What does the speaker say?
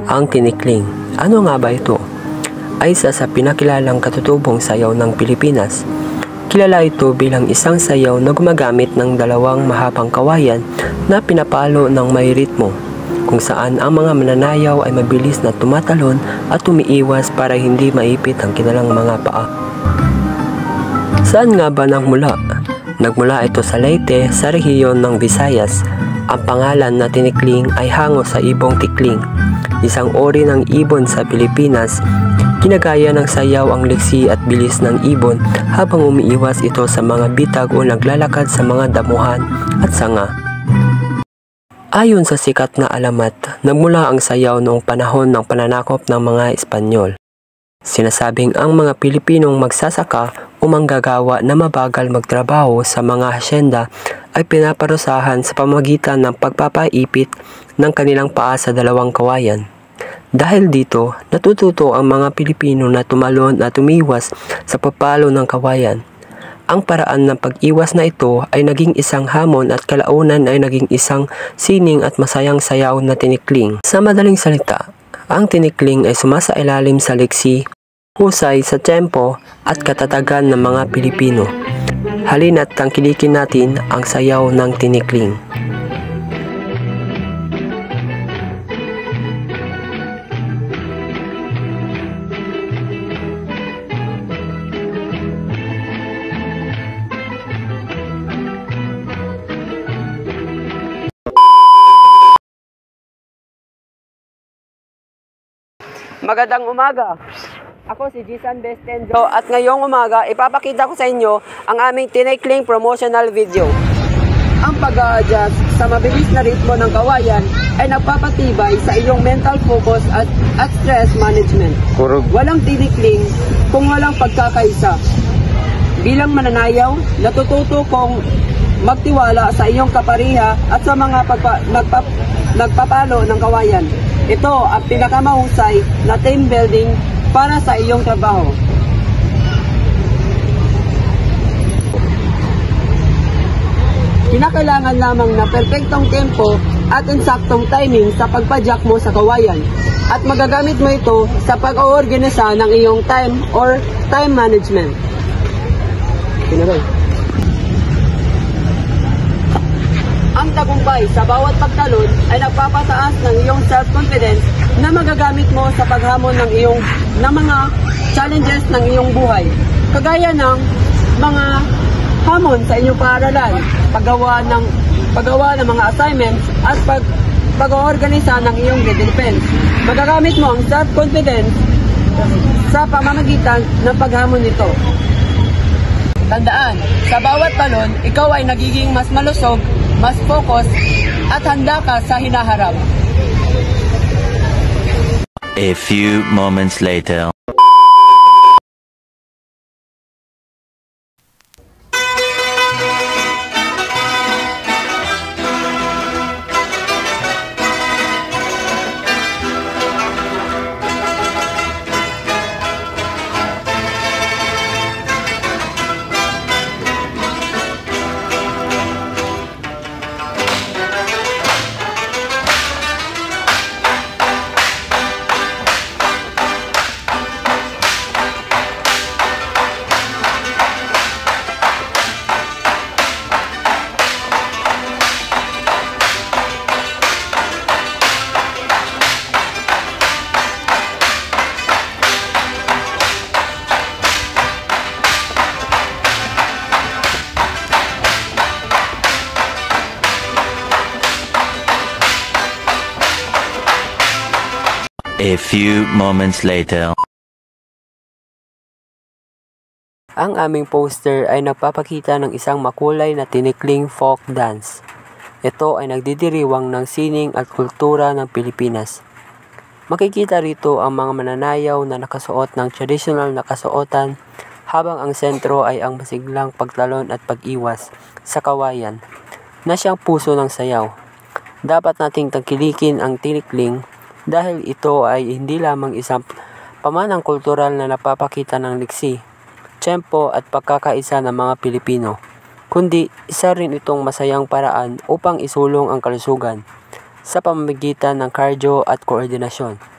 Ang tinikling. Ano nga ba ito? Ay isa sa pinakilalang katutubong sayaw ng Pilipinas. Kilala ito bilang isang sayaw na gumagamit ng dalawang mahabang kawayan na pinapalo ng may ritmo, kung saan ang mga mananayaw ay mabilis na tumatalon at umiiwas para hindi maipit ang kanilang mga paa. Saan nga ba nagmula? Nagmula ito sa Leyte, sa rehiyon ng Visayas. Ang pangalan na tinikling ay hango sa ibong tikling, isang uri ng ibon sa Pilipinas. Ginagaya ng sayaw ang liksi at bilis ng ibon habang umiiwas ito sa mga bitag o naglalakad sa mga damuhan at sanga. Ayon sa sikat na alamat, nagmula ang sayaw noong panahon ng pananakop ng mga Espanyol. Sinasabing ang mga Pilipinong magsasaka o manggagawa na mabagal magtrabaho sa mga hasyenda ay pinaparusahan sa pamamagitan ng pagpapaipit ng kanilang paa sa dalawang kawayan. Dahil dito, natututo ang mga Pilipino na tumalon at umiwas sa papalo ng kawayan. Ang paraan ng pag-iwas na ito ay naging isang hamon at kalaunan ay naging isang sining at masayang sayaw na tinikling. Sa madaling salita, ang tinikling ay sumasailalim sa liksi, husay sa tempo at katatagan ng mga Pilipino. Halina't tangkilikin natin ang sayaw ng tinikling. Magandang umaga. Ako si Jisan Bestenzo at ngayong umaga ipapakita ko sa inyo ang aming tinikling promotional video. Ang pag-a-adjust sa mabilis na ritmo ng kawayan ay nagpapatibay sa iyong mental focus at stress management. Walang tinikling kung walang pagkakaisa. Bilang mananayaw, natututo kong magtiwala sa iyong kapariha at sa mga nagpapalo ng kawayan. Ito ang pinakamahusay na team building para sa iyong trabaho. Kinakailangan lamang na perpektong tempo at insaktong timing sa pagpadyak mo sa kawayan. At magagamit mo ito sa pag-oorganisa ng iyong time or time management. Ang tagumpay sa bawat pagtalon ay nagpapataas ng iyong self-confidence na magagamit mo sa paghamon ng mga challenges ng iyong buhay. Kagaya ng mga hamon sa inyong paaralan, paggawa ng mga assignments at pag-oorganisa ng iyong defense. Magagamit mo ang self-confidence sa pamamagitan ng paghamon nito. Tandaan, sa bawat talon, ikaw ay nagiging mas malusog, mas focus, at handa ka sa hinaharap. A few moments later. A few moments later. Ang aming poster ay nagpapakita ng isang makulay na tinikling folk dance. Ito ay nagdidiriwang ng sining at kultura ng Pilipinas. Makikita rito ang mga mananayaw na nakasuot ng traditional na kasuotan habang ang sentro ay ang masiglang pagtalon at pag-iwas sa kawayan na siyang puso ng sayaw. Dapat nating tangkilikin ang tinikling dahil ito ay hindi lamang isang pamanang kultural na napapakita ng liksi, tiyempo at pagkakaisa ng mga Pilipino, kundi isa rin itong masayang paraan upang isulong ang kalusugan sa pamamagitan ng cardio at koordinasyon.